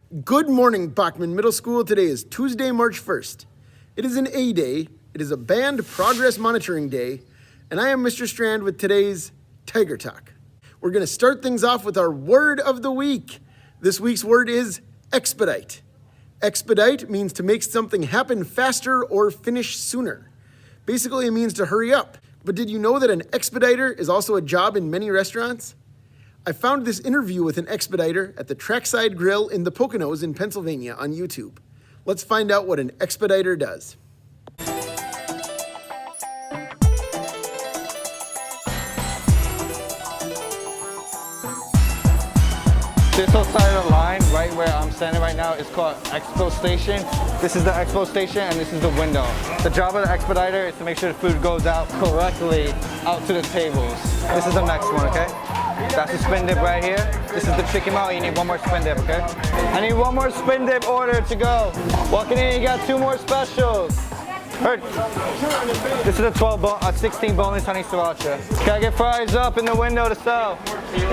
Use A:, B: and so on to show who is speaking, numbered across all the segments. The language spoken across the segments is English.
A: Good morning, Bachman Middle School. Today is Tuesday, March 1st. It is an A day, it is a band progress monitoring day, and I am Mr. Strand with today's Tiger Talk. We're going to start things off with our word of the week. This week's word is expedite. Expedite means to make something happen faster or finish sooner. Basically, it means to hurry up. But did you know that an expediter is also a job in many restaurants? I found this interview with an expediter at the Trackside Grill in the Poconos in Pennsylvania on YouTube. Let's find out what an expediter does.
B: This whole side of the line, right where I'm standing right now, is called Expo Station. This is the Expo Station and this is the window. The job of the expediter is to make sure the food goes out correctly out to the tables. This is the next one, okay? That's the spin dip right here. This is the chicken melt. You need one more spin dip, okay? I need one more spin dip order to go. Walking in, you got 2 more specials. Heard. This is a 16 boneless honey sriracha. Gotta get fries up in the window to sell.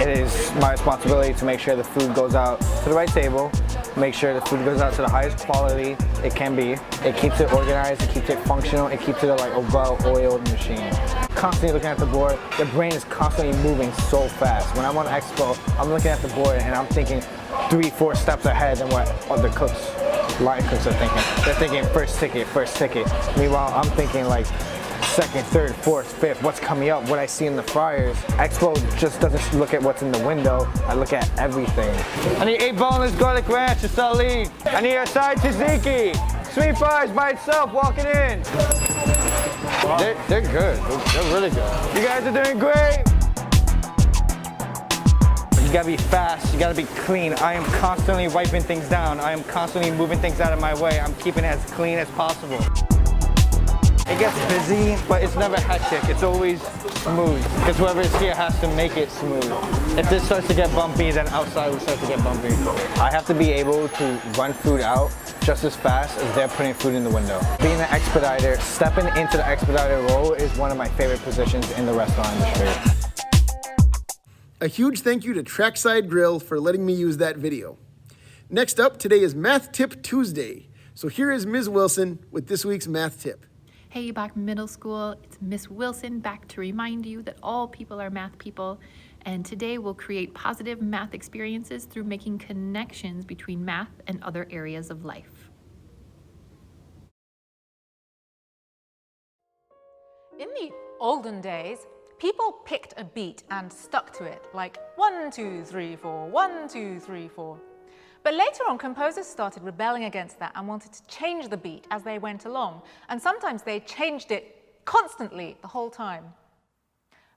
B: It is my responsibility to make sure the food goes out to the right table, make sure the food goes out to the highest quality it can be. It keeps it organized, it keeps it functional, it keeps it like a well-oiled machine. Constantly looking at the board, your brain is constantly moving so fast. When I'm on Expo, I'm looking at the board and I'm thinking 3-4 steps ahead than what other cooks, line cooks are thinking. They're thinking first ticket. Meanwhile, I'm thinking like second, third, fourth, fifth, what's coming up, what I see in the fryers. Expo just doesn't look at what's in the window, I look at everything. I need 8 boneless garlic ranch to Salih. I need a side tzatziki. Sweet fries by itself, walking in. Wow. They're good, they're really good. You guys are doing great. You gotta be fast, you gotta be clean. I am constantly wiping things down. I am constantly moving things out of my way. I'm keeping it as clean as possible. It gets busy, but it's never hectic. It's always smooth, because whoever is here has to make it smooth. If this starts to get bumpy, then outside will start to get bumpy. I have to be able to run food out just as fast as they're putting food in the window. Being an expediter, stepping into the expediter role is one of my favorite positions in the restaurant industry.
A: A huge thank you to Trackside Grill for letting me use that video. Next up, today is Math Tip Tuesday. So here is Ms. Wilson with this week's math tip.
C: Hey, Bachman Middle School, it's Miss Wilson back to remind you that all people are math people, and today we'll create positive math experiences through making connections between math and other areas of life.
D: In the olden days, people picked a beat and stuck to it, like 1, 2, 3, 4, 1, 2, 3, 4. But later on, composers started rebelling against that and wanted to change the beat as they went along. And sometimes they changed it constantly the whole time.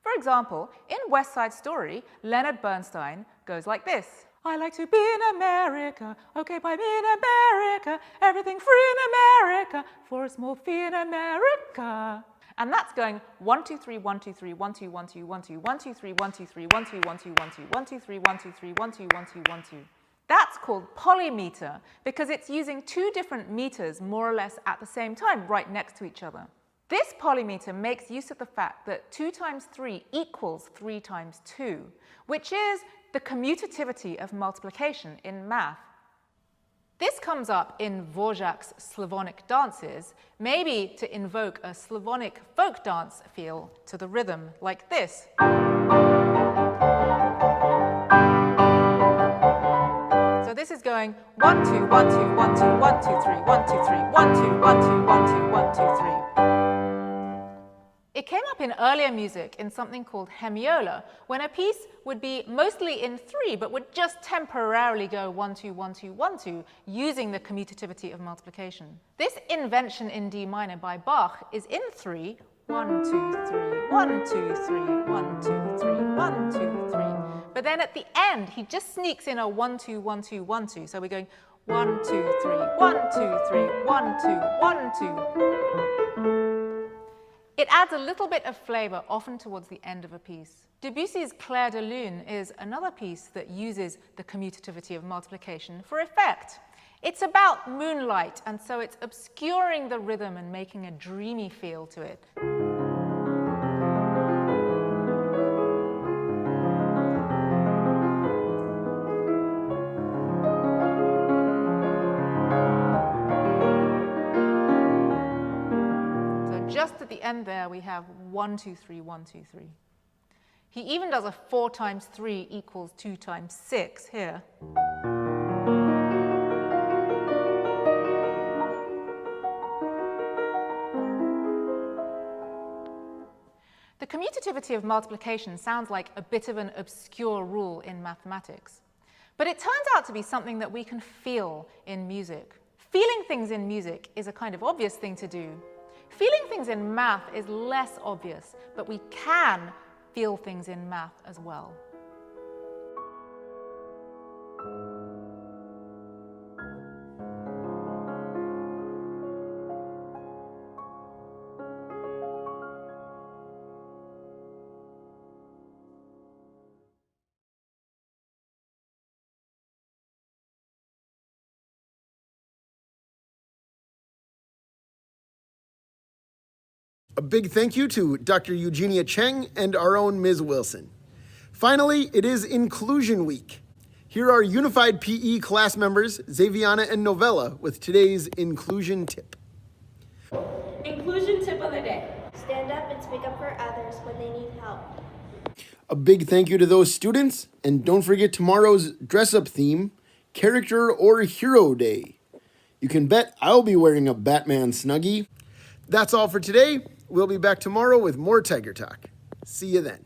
D: For example, in West Side Story, Leonard Bernstein goes like this. I like to be in America, okay, by me in America, everything free in America, for a small fee in America. And that's going 1, 2, 3, 1, 2, 3, 1, 2, 1, 2, 1, 2, 1, 2, 3, 1, 2, 3, 1, 2, 1, 2, 1, 2, 1, 2, 3, 1, 2, 3, 1, 2, 1, 2, 1, 2. That's called polymeter because it's using 2 different meters more or less at the same time, right next to each other. This polymeter makes use of the fact that 2 times 3 equals 3 times 2, which is the commutativity of multiplication in math. This comes up in Dvorak's Slavonic dances, maybe to invoke a Slavonic folk dance feel to the rhythm, like this. So this is going 1, 2, 1, 2, 1, 2, 1, 2, 3, 1, 2, 3, 1, 2, 1, 2, 1, 2, 1, 2, 3. It came up in earlier music in something called Hemiola, when a piece would be mostly in 3, but would just temporarily go 1, 2, 1, 2, 1, 2, using the commutativity of multiplication. This invention in D minor by Bach is in 3, 1, 2, 3, 1, 2, 3, 1, 2, 3, 1, 2, 3. But then at the end, he just sneaks in a 1, 2, 1, 2, 1, 2. So we're going 1, 2, 3, 1, 2, 3, 1, 2, 1, 2. It adds a little bit of flavor, often towards the end of a piece. Debussy's Clair de Lune is another piece that uses the commutativity of multiplication for effect. It's about moonlight, and so it's obscuring the rhythm and making a dreamy feel to it. the end there, we have 1, 2, 3, 1, 2, 3. He even does a 4 times 3 equals 2 times 6 here. The commutativity of multiplication sounds like a bit of an obscure rule in mathematics, but it turns out to be something that we can feel in music. Feeling things in music is a kind of obvious thing to do. Feeling things in math is less obvious, but we can feel things in math as well.
A: A big thank you to Dr. Eugenia Cheng and our own Ms. Wilson. Finally, it is Inclusion Week. Here are Unified PE class members Xaviana and Novella with today's inclusion tip.
E: Inclusion tip of the day. Stand up and speak up for others when they need help.
A: A big thank you to those students, and don't forget tomorrow's dress-up theme, Character or Hero Day. You can bet I'll be wearing a Batman snuggie. That's all for today. We'll be back tomorrow with more Tiger Talk. See you then.